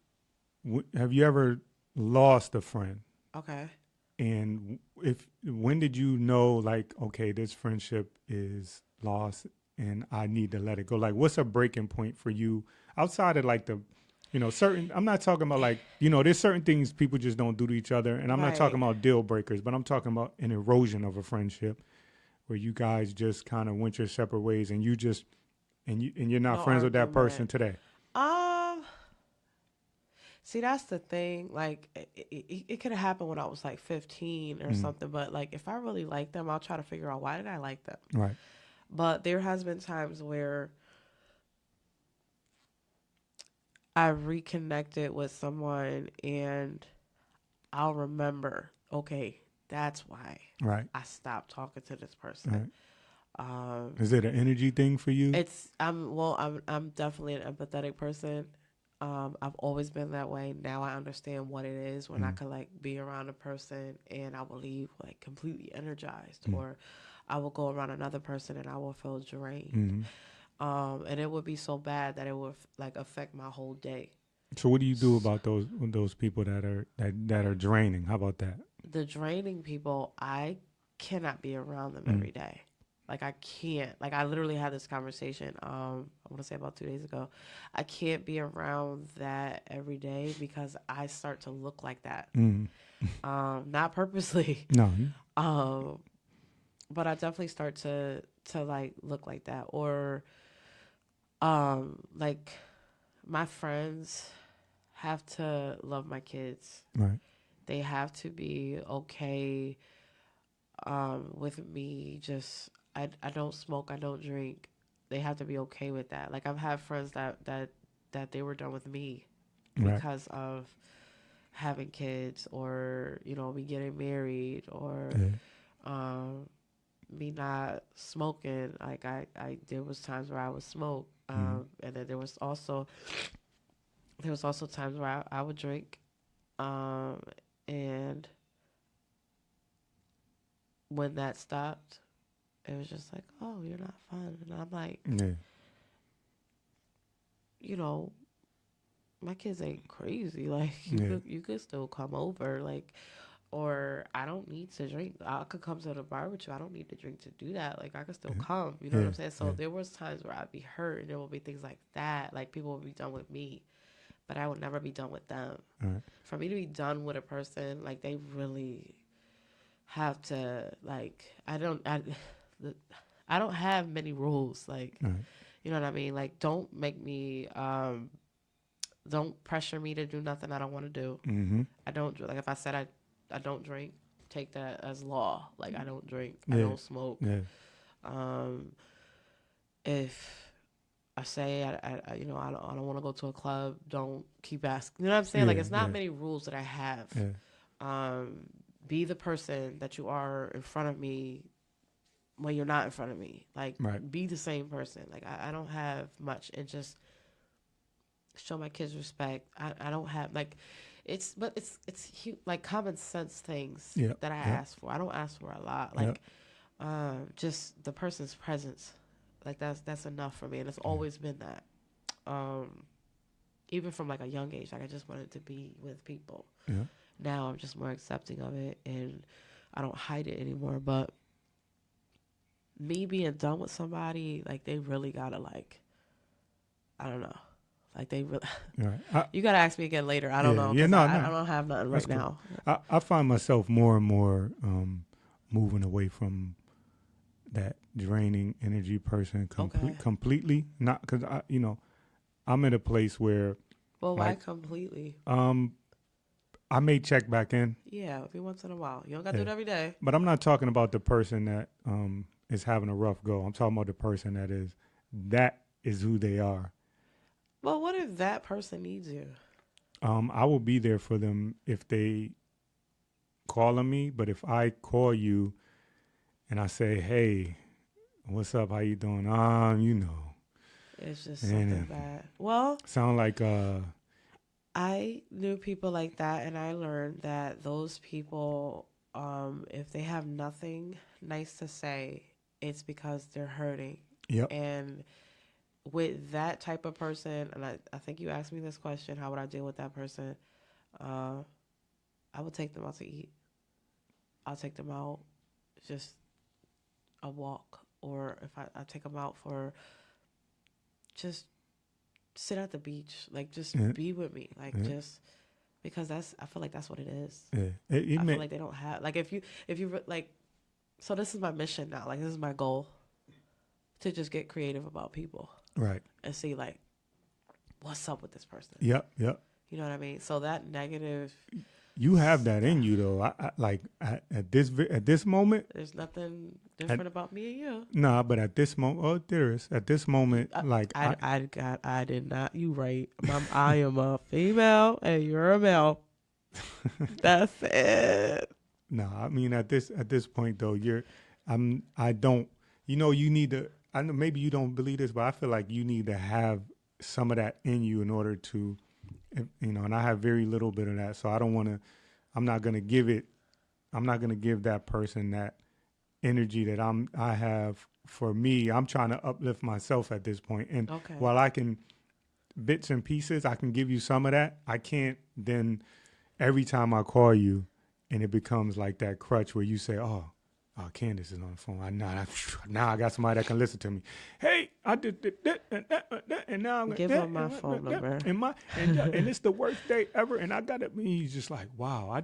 have you ever lost a friend? Okay. And if when did you know like okay this friendship is lost and I need to let it go? Like what's a breaking point for you outside of like the certain I'm not talking about like there's certain things people just don't do to each other and I'm not talking Right. about deal breakers, but I'm talking about an erosion of a friendship where you guys just kind of went your separate ways and you just and you're not No friends with that person argument. today. Um. See, that's the thing. Like, it could have happened when I was like 15 or Mm. something. But like, if I really like them, I'll try to figure out why did I like them. Right. But there has been times where I reconnected with someone and I'll remember, okay, that's why Right. I stopped talking to this person. Right. Um, Is it an energy thing for you? I'm definitely an empathetic person. I've always been that way. Now I understand what it is when I Mm. could like be around a person and I will leave like completely energized, Mm. or I will go around another person and I will feel drained. Mm. And it would be so bad that it would like affect my whole day. So what do you do about those people that are draining? How about that? The draining people, I cannot be around them Mm. every day. Like, I can't. Like, I literally had this conversation, I want to say about 2 days ago. I can't be around that every day because I start to look like that. Mm. Not purposely, No. um, but I definitely start to like look like that. Or like, my friends have to love my kids. Right. They have to be okay with me just I don't smoke, I don't drink. They have to be okay with that. Like, I've had friends that they were done with me Right. because of having kids, or me getting married, or Yeah. um me not smoking. Like, I there was times where I would smoke, Mm. and then there was also times where I would drink, and when that stopped, it was just like, oh, you're not fun. And I'm like, Yeah. you know, my kids ain't crazy. Like, Yeah. you could still come over. Like, or I don't need to drink. I could come to the bar with you. I don't need to drink to do that. Like, I could still Yeah. come. You know what Yeah. I'm saying? So Yeah. there was times where I'd be hurt, and there will be things like that. Like, people would be done with me, but I would never be done with them. Right. For me to be done with a person, like, they really have to, like, I don't have many rules. Like, Right. you know what I mean? Like, don't make me, don't pressure me to do nothing I don't want to do. Mm-hmm. I don't, like, if I said I don't drink, take that as law. Like, I don't drink, I Yeah. don't smoke. Yeah. Um, if I say, I don't want to go to a club, don't keep asking. You know what I'm saying? Like, Yeah. it's not Yeah. many rules that I have. Yeah. Be the person that you are in front of me when you're not in front of me. Like, Right. be the same person. Like, I don't have much, and just show my kids respect. I don't have like, but it's like common sense things Yeah. that I Yeah. ask for. I don't ask for a lot. Yeah. Like, just the person's presence. Like, that's enough for me, and it's always been that. Even from like a young age, like, I just wanted to be with people. Yeah. Now I'm just more accepting of it, and I don't hide it anymore. But me being done with somebody, like, they really gotta, like, I don't know, Like they really. Right. You gotta ask me again later. I don't know Yeah, because no, I no. don't have nothing That's right cool. now. I find myself more and more moving away from that draining energy person Okay. completely. Not because I'm at a place where Well, why like completely? um I may check back in, Yeah, every once in a while. You don't gotta do it every day. but I'm not talking about the person that is having a rough go. I'm talking about the person that is who they are. Well, what if that person needs you? I will be there for them if they call on me, but if I call you and I say, "Hey, what's up? How you doing?" It's just something And bad. Well, sound like I knew people like that, and I learned that those people, if they have nothing nice to say, it's because they're hurting. yep, And with that type of person, and I think you asked me this question, how would I deal with that person? Uh, I would take them out to eat. I'll take them out just a walk, or if I take them out for just sit at the beach, like just yeah, be with me, like yeah, just because I feel like that's what it is. yeah. It I feel may, like they don't have like if you like so this is my mission now, like this is my goal to just get creative about people right. and see like what's up with this person. Yep, yep. You know what I mean? So that negative You have that in stuff, you though. At this moment, there's nothing at, different about me and you. nah. But at this moment, oh, there is. At this moment, like I did not. You right. I am a female and you're a male. That's it. no. I mean, at this point though, I don't. You need to. I know maybe you don't believe this, but I feel like you need to have some of that in you in order to, and I have very little bit of that. So I don't want to. I'm not gonna give it. I'm not gonna give that person that energy that I have for me. I'm trying to uplift myself at this point. And Okay. while I can bits and pieces, I can give you some of that. I can't then every time I call you and it becomes like that crutch where you say, "Oh, Candace is on the phone. Now I got somebody that can listen to me. Hey, I did that, and now I'm Give them my phone number. and it's the worst day ever. And I got it. He's just like, wow. I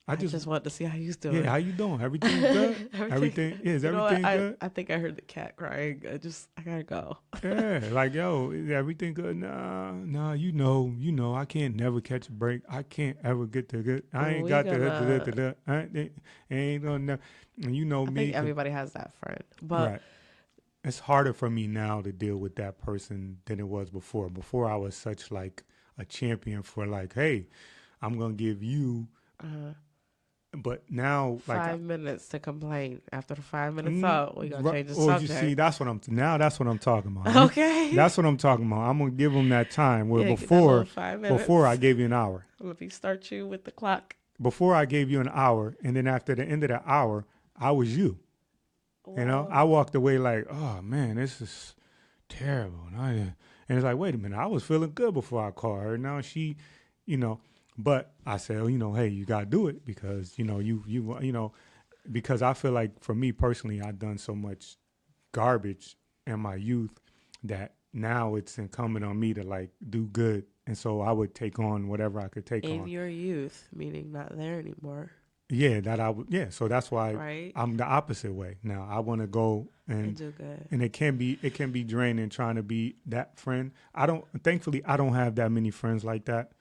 I just just want to see how he's doing. yeah. How you doing? Everything good? Everything is You know everything what? good? I think I heard the cat crying. I gotta go. Yeah, like yo, is everything good? Nah. I can't never catch a break. I can't ever get to good. I ain't We got gonna. the. I ain't gonna. And you know I me, think everybody has that friend, but right? It's harder for me now to deal with that person than it was before. Before I was such like a champion for like, hey, I'm gonna give you. But now, like, 5 minutes to complain. After the 5 minutes up, we gonna change the or you see, subject. that's what I'm talking about. Okay. That's what I'm talking about. I'm gonna give them that time where Yeah, get that little 5 minutes. before I gave you an hour. Let me start you with the clock. Before I gave you an hour, and then after the end of the hour, I was you. Well, I walked away like, oh man, this is terrible. And it's like, wait a minute, I was feeling good before I called her. Now she, you know, but I said, oh, hey, you gotta do it because because I feel like for me personally, I've done so much garbage in my youth that now it's incumbent on me to like do good, and so I would take on whatever I could take in on. your youth, meaning not there anymore, Yeah, that I would. Yeah, so that's why right? I'm the opposite way now. I want to go And do good. and it can be draining trying to be that friend. Thankfully I don't have that many friends like that.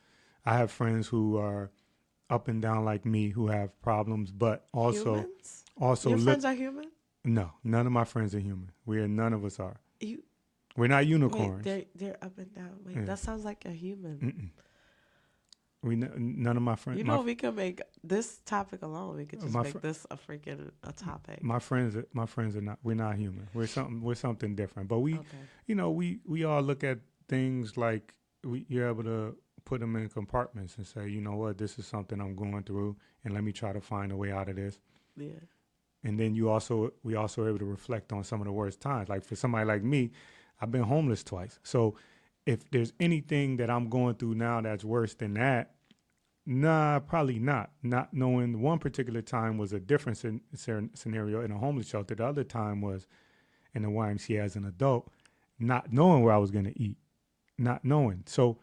I have friends who are up and down like me who have problems, but Humans? also Your friends are human? no, none of my friends are human. None of us are. You We're not unicorns. wait, they're up and down. Wait, Yeah. that sounds like a human. None of my friends. You know, we could make this topic alone. We could just my make fr- this a topic. My friends are not. We're not human. We're something different. But Okay. we all look at things like you're able to put them in compartments and say, you know what, this is something I'm going through, and let me try to find a way out of this. Yeah. And then we also are able to reflect on some of the worst times. Like for somebody like me, I've been homeless twice. So if there's anything that I'm going through now that's worse than that, nah, probably not. Not knowing one particular time was a different scenario in a homeless shelter. The other time was in the YMCA as an adult, not knowing where I was going to eat. not knowing. So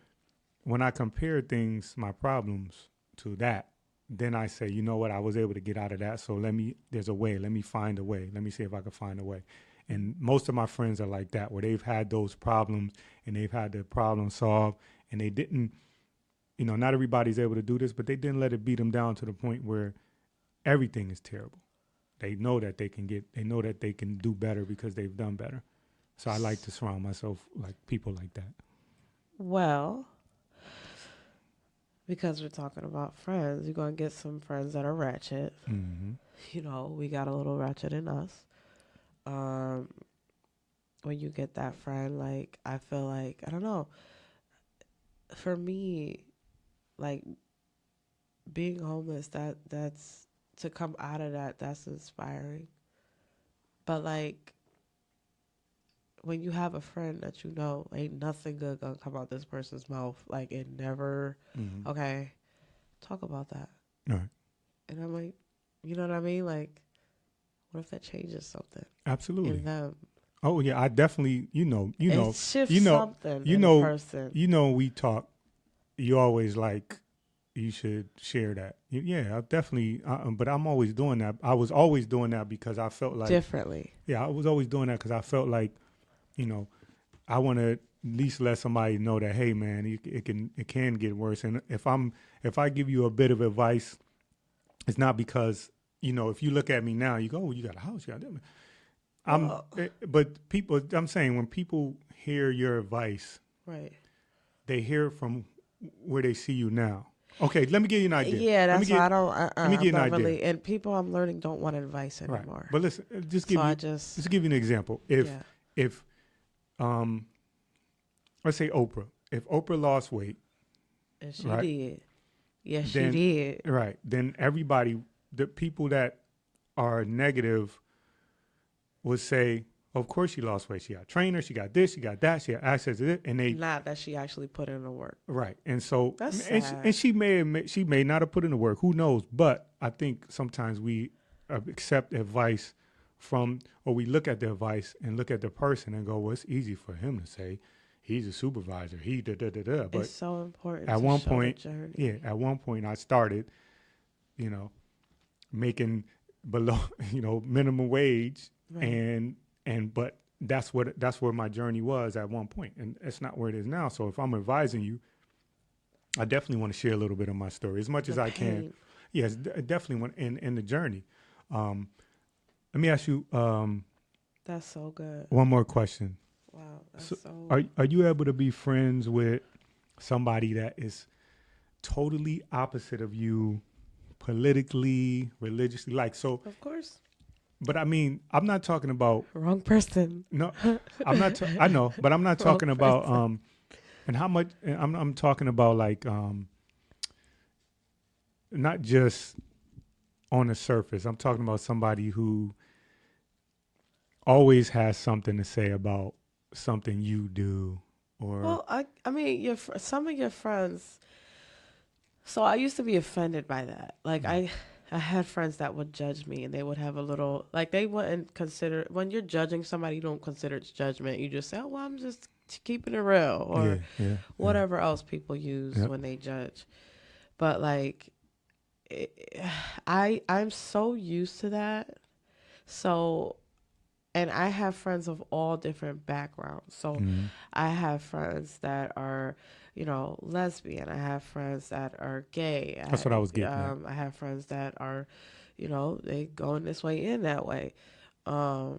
when I compare things, my problems to that, then I say, you know what, I was able to get out of that. So there's a way. Let me find a way. Let me see if I can find a way. And most of my friends are like that, where they've had those problems and they've had the problem solved, and they didn't, not everybody's able to do this, but they didn't let it beat them down to the point where everything is terrible. They know that they know that they can do better because they've done better. So I like to surround myself like people like that. Well, because we're talking about friends, you're going to get some friends that are ratchet. Mm-hmm. We got a little ratchet in us. When you get that friend, like, I feel like, I don't know, for me, like, being homeless, that's to come out of that's inspiring. But like, when you have a friend that ain't nothing good gonna come out this person's mouth, like, it never. Mm-hmm. Okay, talk about that. All right. And I'm like, you know what I mean? Like, what if that changes something Absolutely. in them? Oh yeah, I definitely. It shifts you know, something you in know, a person. We talk. You always like, you should share that. Yeah, I definitely. But I'm always doing that. I was always doing that because I felt like Differently. Yeah, I was always doing that because I felt like, I want to at least let somebody know that, hey man, it can get worse. And if I give you a bit of advice, it's not because, if you look at me now, you go, oh, you got a house, you got that. But people, I'm saying, when people hear your advice, Right. they hear from where they see you now. Okay, let me give you an idea. Yeah, that's why I don't. Let me give you I'm an not idea. really. And people I'm learning don't want advice Right. anymore. But listen, So I just. just give you an example. Yeah. If let's say Oprah. If Oprah lost weight, And she right, did. Yes, she then did. right, then everybody, the people that are negative, would say, of course she lost weight. She got a trainer, she got this, she got that, she had access to it, and they Not that she actually put in the work. right. And so, That's and sad. she may not have put in the work. Who knows? But I think sometimes we accept advice from, or we look at the advice and look at the person and go, well, it's easy for him to say. He's a supervisor. He da da da da. But It's so important at to one show point, the journey. yeah, at one point I started, making below, minimum wage, Right. but that's where my journey was at one point, and it's not where it is now. So if I'm advising you, I definitely want to share a little bit of my story as much as I can. Yes, definitely want in the journey. Let me ask you That's so good. one more question. Wow. That's So so. are you able to be friends with somebody that is totally opposite of you, politically, religiously, like so? Of course. But I mean, I'm not talking about Wrong person. no. I'm not. I know, but I'm not Wrong talking about person. and how much. I'm talking about like not just on the surface. I'm talking about somebody who always has something to say about something you do, or Well, I mean, some of your friends. So I used to be offended by that. Like, I had friends that would judge me, and they would have a little, like, they wouldn't consider, when you're judging somebody, you don't consider it's judgment. You just say, oh, well, I'm just keeping it real, or whatever else people use when they judge. But like, I'm so used to that. So, and I have friends of all different backgrounds. So I have friends that are, lesbian. I have friends that are gay. That's what I was getting at. I have friends that are, they going this way in that way. I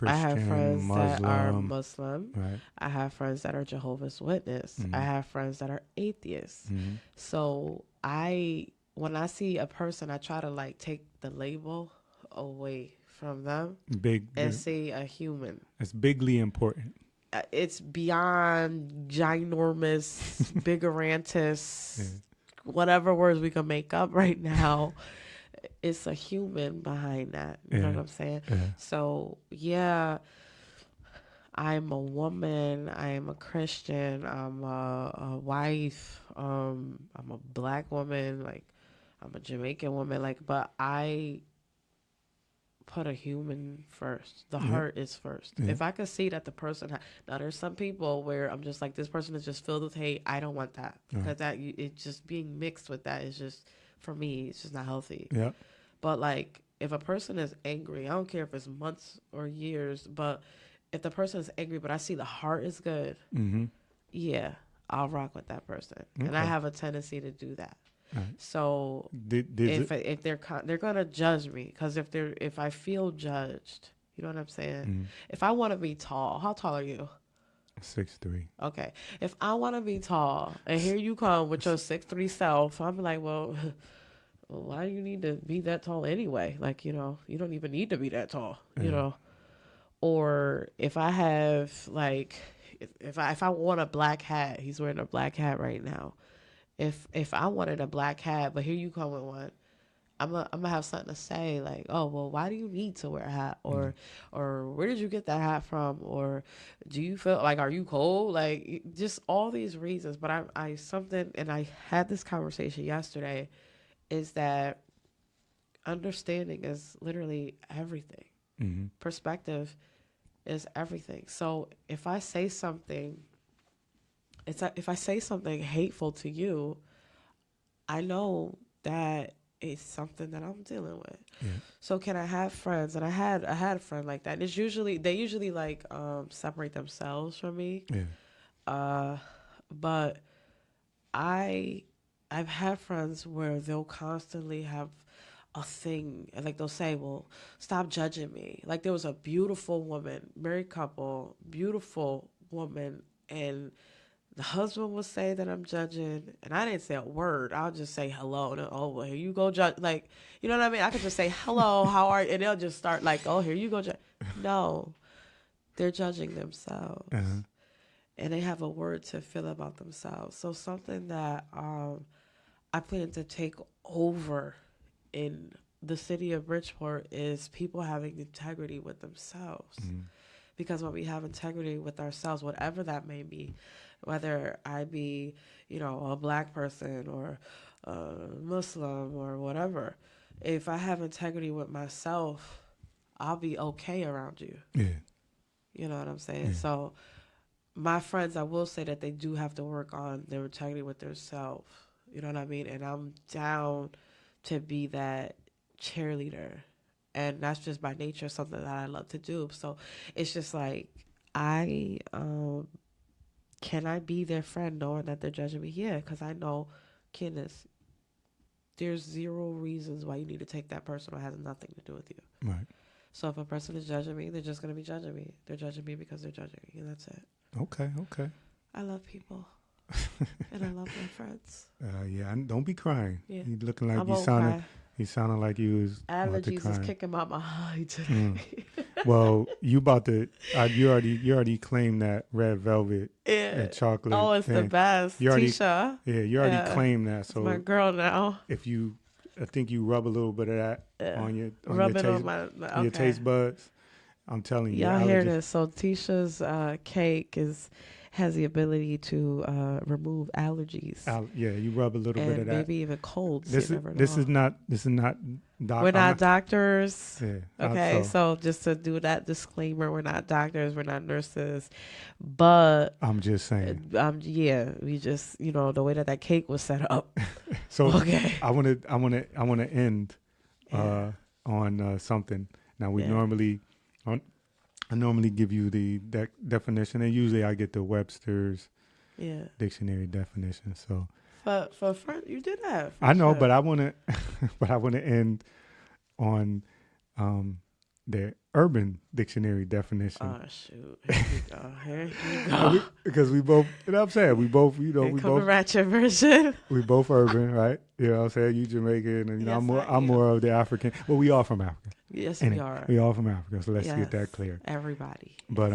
have Christian, friends that are Muslim, Muslim. right? I have friends that are Jehovah's Witness. I have friends that are atheists. So when I see a person, I try to like take the label away from them and see a human. It's bigly important. It's beyond ginormous, biggerantus, whatever words we can make up right now. It's a human behind that. You know what I'm saying? Yeah. So, yeah, I'm a woman. I am a Christian. I'm a wife. I'm a black woman. Like, I'm a Jamaican woman. Like, but I put a human first. The Yeah. heart is first. Yeah. If I could see that the person, now there's some people where I'm just like, this person is just filled with hate. I don't want that because it's just being mixed with that is just, for me, it's just not healthy. Yeah. But like, if a person is angry, I don't care if it's months or years, but if the person is angry, but I see the heart is good, Mm-hmm. yeah, I'll rock with that person. And I Okay. have a tendency to do that. Right. So if they're gonna judge me, because if I feel judged, you know what I'm saying. Mm-hmm. If I want to be tall, how tall are you? 6'3". Okay, if I want to be tall, and here you come with your 6'3" self, I'm like, well, why do you need to be that tall anyway? Like, you don't even need to be that tall, Or if I have like, if I want a black hat, he's wearing a black hat right now. If I wanted a black hat, but here you come with one, I'm gonna have something to say like, oh well, why do you need to wear a hat, or where did you get that hat from, or do you feel like, are you cold, like just all these reasons. But I something, and I had this conversation yesterday, is that understanding is literally everything. Mm-hmm. Perspective is everything. So if I say something, if I say something hateful to you, I know that it's something that I'm dealing with. Yeah. So can I have friends? And I had a friend like that. And they usually like separate themselves from me. Yeah. But I've had friends where they'll constantly have a thing, and like they'll say, well, stop judging me. Like there was a beautiful woman, married couple, beautiful woman, and the husband would say that I'm judging, and I didn't say a word. I'll just say hello, and oh, well, here you go, judge. Like, you know what I mean? I could just say hello, how are you? And they'll just start like, oh, here you go, judge. No, they're judging themselves, and they have a word to feel about themselves. So something that I plan to take over in the city of Bridgeport is people having integrity with themselves. Because when we have integrity with ourselves, whatever that may be, whether I be, a black person or a Muslim or whatever, if I have integrity with myself, I'll be okay around you. Yeah. You know what I'm saying? Yeah. So my friends, I will say that they do have to work on their integrity with themselves. You know what I mean? And I'm down to be that cheerleader. And that's just by nature something that I love to do. So it's just like, can I be their friend knowing that they're judging me? Yeah, because I know, Candace, there's zero reasons why you need to take that personal. It has nothing to do with you. Right. So if a person is judging me, they're just going to be judging me. They're judging me because they're judging me, and that's it. Okay. I love people. And I love my friends. Yeah, don't be crying. Yeah. You looking like you sounded like you was about to allergies cry. is kicking my behind today. Well, you about to you already claimed that red velvet and chocolate. Oh, it's the best. You already, Tisha. Yeah, you already claimed that. So it's my girl now. I think you rub a little bit of that on your your taste buds. I'm telling you. Y'all hear this? So Tisha's cake has the ability to remove allergies. Yeah, you rub a little bit of that. Maybe even colds. This is not. We're not doctors. Yeah. Okay, so just to do that disclaimer, we're not doctors, we're not nurses, but I'm just saying. Yeah, we just the way that cake was set up. So okay. I want to end on something. Now we I normally give you the definition, and usually I get the Webster's dictionary definition. So for friend, you did that. I know, but I want to end on the Urban Dictionary definition. Oh shoot! Here you go. Because we both, you know what I'm saying, we both, we both ratchet version. We both urban, right? You know what I'm saying? You Jamaican, and yes, I'm more of the African. Well, we all from Africa. Yes, and we are. We all from Africa, so let's get that clear. Everybody. But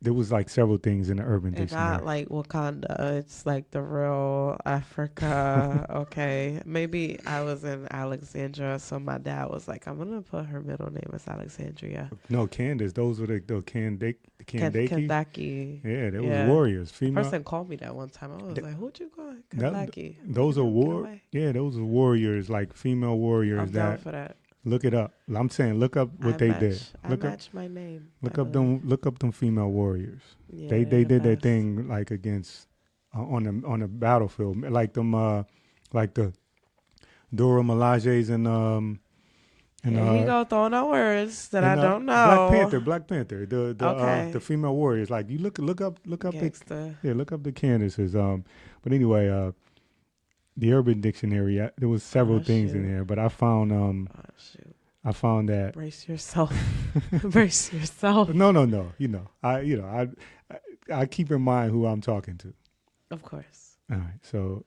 there was like several things in the Urban Dictionary. Not like Wakanda. It's like the real Africa. Okay, maybe I was in Alexandria, so my dad was like, "I'm gonna put her middle name as Alexandria." No, Candace. Those were the Kandaki. Kandaki. Yeah, they were warriors. Female. Person called me that one time. I was like, "Who'd you call Kandaki?" Those are those are warriors, like female warriors. I'm down for that. Look it up. I'm saying look up what they did. I Look up match my name. look I up believe. them female warriors. Yeah, They they're the did their best. thing like against on the battlefield, like them like the Dora Milajes and Here he go throwing out words that I don't know. Black Panther, Okay. the female warriors. Like you look up Gangsta. look up the Candaces. But anyway, the Urban Dictionary. There was several Oh, things in shoot. there, but I found Oh shoot. I found that Brace yourself. Brace yourself. no. I keep in mind who I'm talking to. Of course. All right, so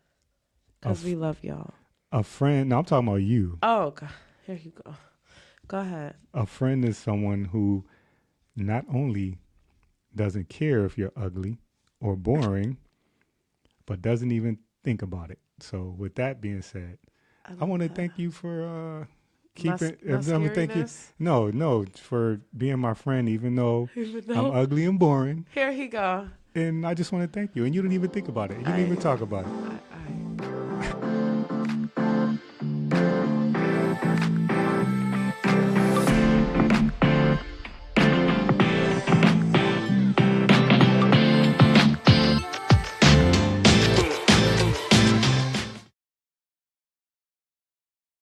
Because we love y'all. a friend. No, I'm talking about you. Oh God. Here you go. Go ahead. A friend is someone who not only doesn't care if you're ugly or boring, but doesn't even think about it. So, with that being said, I want to thank you for keeping. I'm gonna thank you. No, for being my friend, even though I'm ugly and boring. Here he go. And I just want to thank you. And you didn't even think about it. You didn't even talk about it.